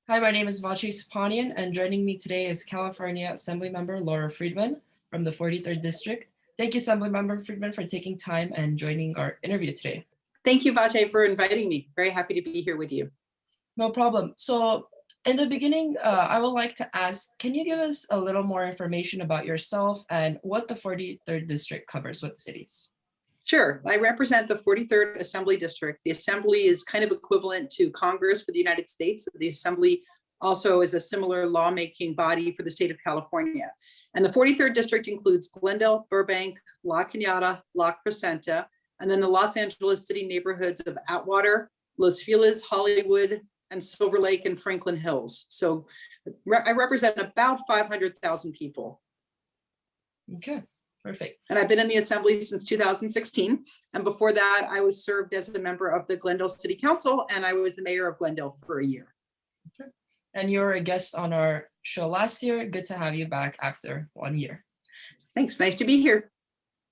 Hi, my name is Vache Sipanian, and joining me today is California Assemblymember Laura Friedman from the 43rd District. Thank you, Assemblymember Friedman, for taking time and joining our interview today. Thank you, Vache, for inviting me. Very happy to be here with you. No problem. So in the beginning, I would like to ask, can you give us a little more information about yourself and what the 43rd District covers, what cities? Sure. I represent the 43rd Assembly District. The Assembly is kind of equivalent to Congress for the United States. The Assembly also is a similar lawmaking body for the state of California. And the 43rd District includes Glendale, Burbank, La Cañada, La Crescenta, and then the Los Angeles city neighborhoods of Atwater, Los Feliz, Hollywood, and Silver Lake and Franklin Hills. So I represent about 500,000 people. Okay. Perfect. And I've been in the Assembly since 2016. And before that, I was served as a member of the Glendale City Council, and I was the mayor of Glendale for a year. Okay. And you were a guest on our show last year. Good to have you back after 1 year. Thanks. Nice to be here.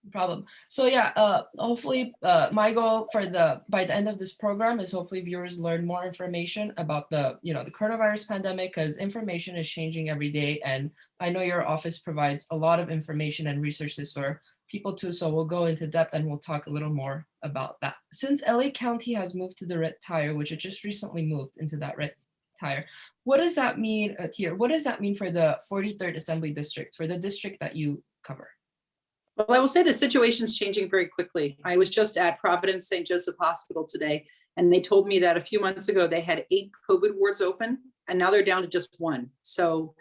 No problem. So yeah, hopefully my goal for by the end of this program is hopefully viewers learn more information about the coronavirus pandemic, because information is changing every day. And I know your office provides a lot of information and resources for people too. So we'll go into depth and we'll talk a little more about that. Since LA County has moved to the red tier, which it just recently moved into that red tier, what does that mean what does that mean for the 43rd Assembly District, for the district that you cover? Well, I will say the situation is changing very quickly. I was just at Providence St. Joseph Hospital today, and they told me that a few months ago they had 8 COVID wards open, and now they're down to just 1. So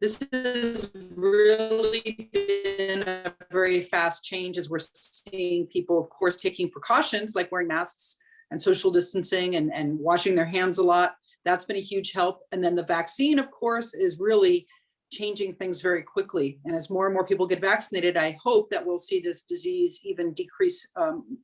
this has really been a very fast change, as we're seeing people, of course, taking precautions like wearing masks and social distancing and washing their hands a lot. That's been a huge help. And then the vaccine, of course, is really changing things very quickly. And as more and more people get vaccinated, I hope that we'll see this disease even decrease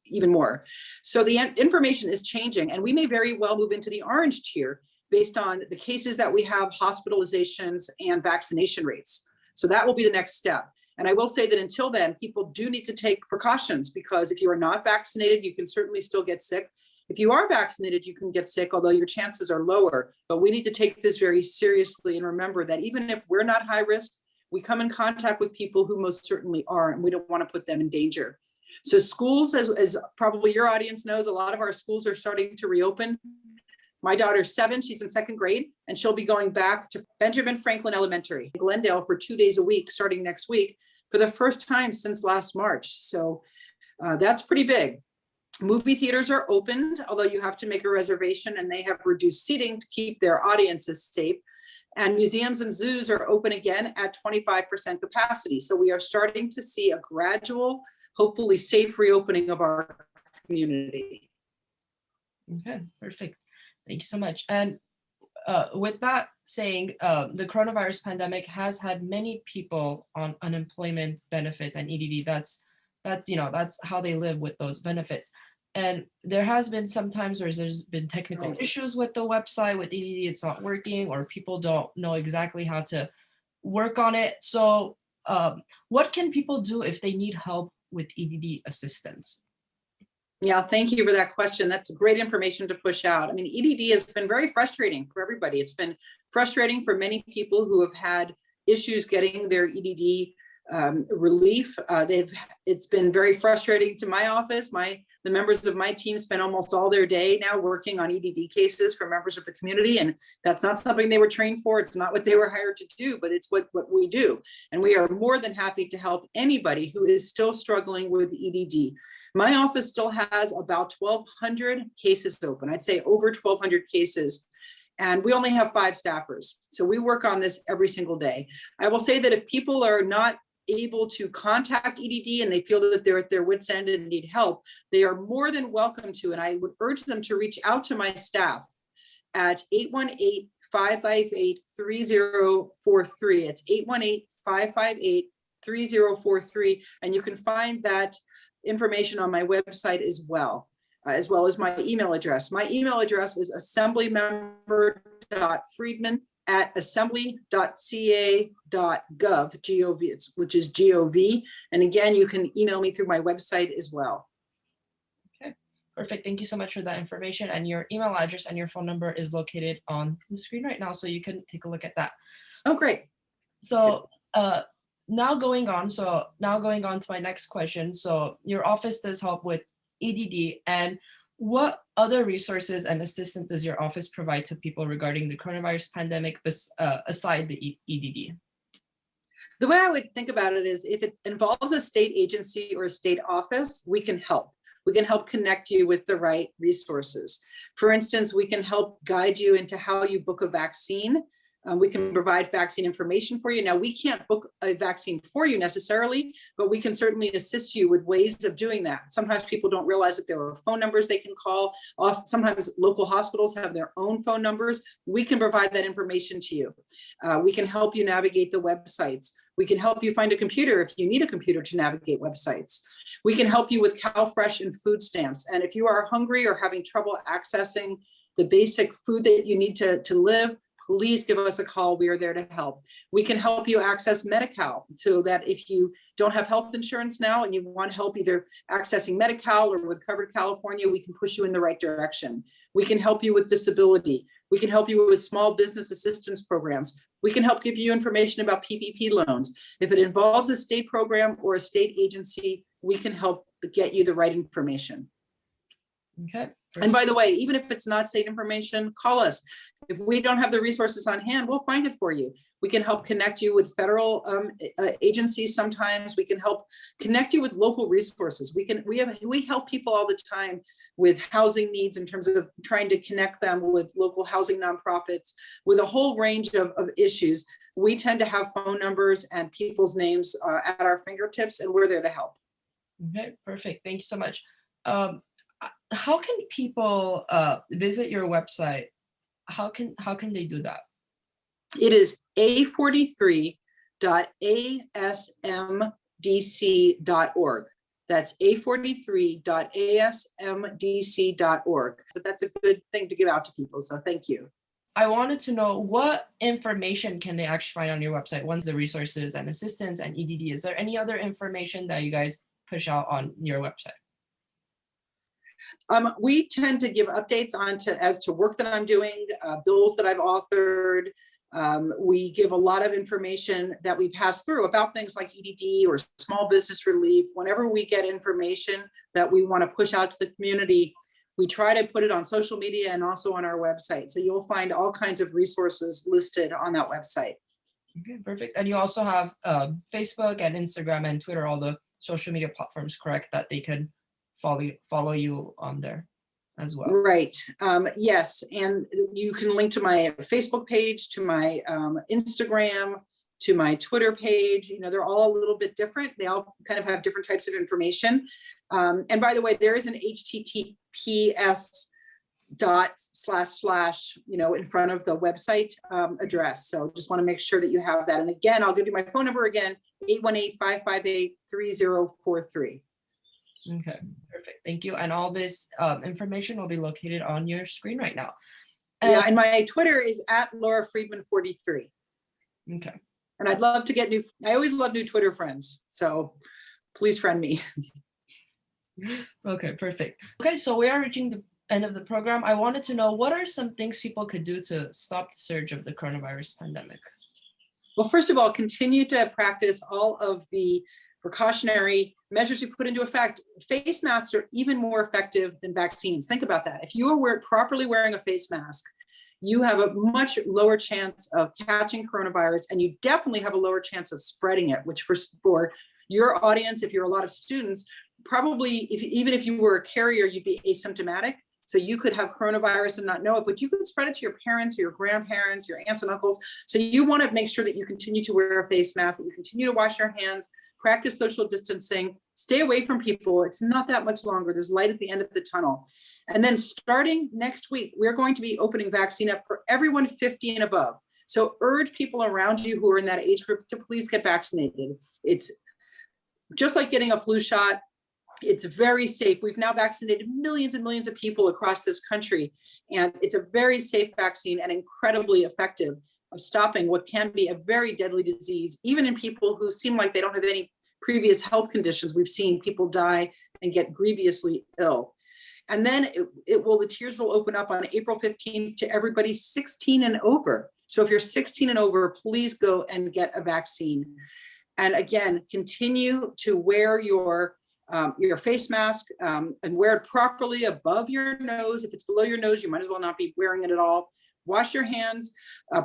even more. So the information is changing, and we may very well move into the orange tier based on the cases that we have, hospitalizations, and vaccination rates. So that will be the next step. And I will say that until then, people do need to take precautions, because if you are not vaccinated, you can certainly still get sick. If you are vaccinated, you can get sick, although your chances are lower. But we need to take this very seriously and remember that even if we're not high risk, we come in contact with people who most certainly are, and we don't want to put them in danger. So schools, as probably your audience knows, a lot of our schools are starting to reopen. My daughter's 7, she's in 2nd grade, and she'll be going back to Benjamin Franklin Elementary, Glendale, for 2 days a week, starting next week, for the first time since last March. So that's pretty big. Movie theaters are opened, although you have to make a reservation, and they have reduced seating to keep their audiences safe. And museums and zoos are open again at 25% capacity. So we are starting to see a gradual, hopefully safe reopening of our community. Okay, perfect. Thank you so much. And with that saying, the coronavirus pandemic has had many people on unemployment benefits and EDD. That's how they live with those benefits. And there has been some times where there's been technical issues with the website, with EDD, it's not working, or people don't know exactly how to work on it. So what can people do if they need help with EDD assistance? Yeah, thank you for that question. That's great information to push out. I mean, EDD has been very frustrating for everybody. It's been frustrating for many people who have had issues getting their EDD relief. It's been very frustrating to my office. The members of my team spend almost all their day now working on EDD cases for members of the community, and that's not something they were trained for. It's not what they were hired to do, but it's what we do. And we are more than happy to help anybody who is still struggling with EDD. My office still has about 1,200 cases open. I'd say over 1,200 cases. And we only have 5 staffers. So we work on this every single day. I will say that if people are not able to contact EDD and they feel that they're at their wit's end and need help, they are more than welcome to, and I would urge them to reach out to my staff at 818-558-3043. It's 818-558-3043. And you can find that information on my website as well as my email address. My email address is assemblymember.friedman@assembly.ca.gov, which is Gov. And again, you can email me through my website as well. Okay, Perfect. Thank you so much for that information. And your email address and your phone number is located on the screen right now, so you can take a look at that. Oh, great. So now going on to my next question. So your office does help with EDD, and what other resources and assistance does your office provide to people regarding the coronavirus pandemic aside the EDD? The way I would think about it is if it involves a state agency or a state office, we can help. We can help connect you with the right resources. For instance, we can help guide you into how you book a vaccine. We can provide vaccine information for you. Now, we can't book a vaccine for you necessarily, but we can certainly assist you with ways of doing that. Sometimes people don't realize that there are phone numbers they can call. Sometimes local hospitals have their own phone numbers. We can provide that information to you. We can help you navigate the websites. We can help you find a computer if you need a computer to navigate websites. We can help you with CalFresh and food stamps. And if you are hungry or having trouble accessing the basic food that you need to live, please give us a call. We are there to help. We can help you access Medi-Cal so that if you don't have health insurance now and you want help either accessing Medi-Cal or with Covered California, we can push you in the right direction. We can help you with disability. We can help you with small business assistance programs. We can help give you information about PPP loans. If it involves a state program or a state agency, we can help get you the right information. Okay. And by the way, even if it's not state information, call us. If we don't have the resources on hand, we'll find it for you. We can help connect you with federal agencies. Sometimes we can help connect you with local resources. We help people all the time with housing needs in terms of trying to connect them with local housing nonprofits, with a whole range of issues. We tend to have phone numbers and people's names at our fingertips, and we're there to help. Okay, perfect. Thank you so much. How can people visit your website? How can they do that? It is a43.asmdc.org. That's a43.asmdc.org. So that's a good thing to give out to people. So thank you. I wanted to know what information can they actually find on your website once the resources and assistance and EDD. Is there any other information that you guys push out on your website? We tend to give updates as to work that I'm doing, bills that I've authored. We give a lot of information that we pass through about things like EDD or small business relief. Whenever we get information that we want to push out to the community, we try to put it on social media and also on our website. So you'll find all kinds of resources listed on that website. Okay, perfect. And you also have Facebook and Instagram and Twitter, all the social media platforms, correct, that they could follow you on there as well? Right. Yes. And you can link to my Facebook page, to my Instagram, to my Twitter page. You know, they're all a little bit different. They all kind of have different types of information. And by the way, there is an https:// in front of the website address. So just want to make sure that you have that. And again, I'll give you my phone number again, 818-558-3043. Okay, perfect. Thank you. And all this information will be located on your screen right now. Yeah, and my Twitter is at Laura Friedman 43. Okay. And I'd love to get I always love new Twitter friends. So please friend me. Okay, perfect. Okay, so we are reaching the end of the program. I wanted to know, what are some things people could do to stop the surge of the coronavirus pandemic? Well, first of all, continue to practice all of the precautionary measures we put into effect. Face masks are even more effective than vaccines. Think about that. If you are properly wearing a face mask, you have a much lower chance of catching coronavirus, and you definitely have a lower chance of spreading it, which for your audience, if you're a lot of students, probably even if you were a carrier, you'd be asymptomatic. So you could have coronavirus and not know it, but you could spread it to your parents or your grandparents, your aunts and uncles. So you want to make sure that you continue to wear a face mask, that you continue to wash your hands, practice social distancing, stay away from people. It's not that much longer. There's light at the end of the tunnel. And then starting next week, we're going to be opening Vaccine Up for everyone 50 and above. So urge people around you who are in that age group to please get vaccinated. It's just like getting a flu shot. It's very safe. We've now vaccinated millions and millions of people across this country, and it's a very safe vaccine and incredibly effective of stopping what can be a very deadly disease. Even in people who seem like they don't have any previous health conditions, we've seen people die and get grievously ill. And then the tiers will open up on April 15th to everybody 16 and over. So if you're 16 and over, please go and get a vaccine. And again, continue to wear your face mask and wear it properly above your nose. If it's below your nose, you might as well not be wearing it at all. Wash your hands,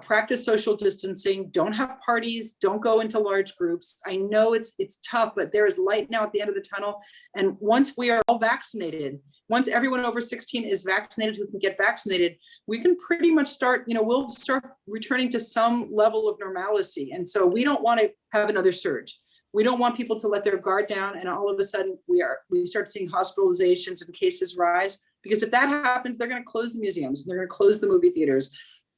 practice social distancing, don't have parties, don't go into large groups. I know it's tough, but there is light now at the end of the tunnel. And once we are all vaccinated, once everyone over 16 is vaccinated who can get vaccinated, we can pretty much start, we'll start returning to some level of normalcy. And so we don't want to have another surge. We don't want people to let their guard down and all of a sudden we start seeing hospitalizations and cases rise. Because if that happens, they're going to close the museums, they're going to close the movie theaters.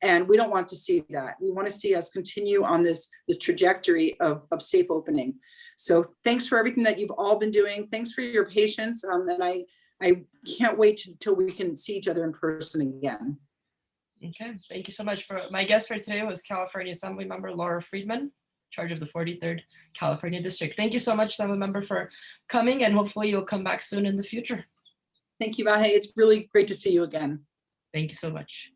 And we don't want to see that. We want to see us continue on this trajectory of safe opening. So thanks for everything that you've all been doing. Thanks for your patience. And I can't wait till we can see each other in person again. Okay, thank you so much. My guest for today was California Assemblymember Laura Friedman, in charge of the 43rd California District. Thank you so much, Assemblymember, for coming, and hopefully you'll come back soon in the future. Thank you, Vache. It's really great to see you again. Thank you so much.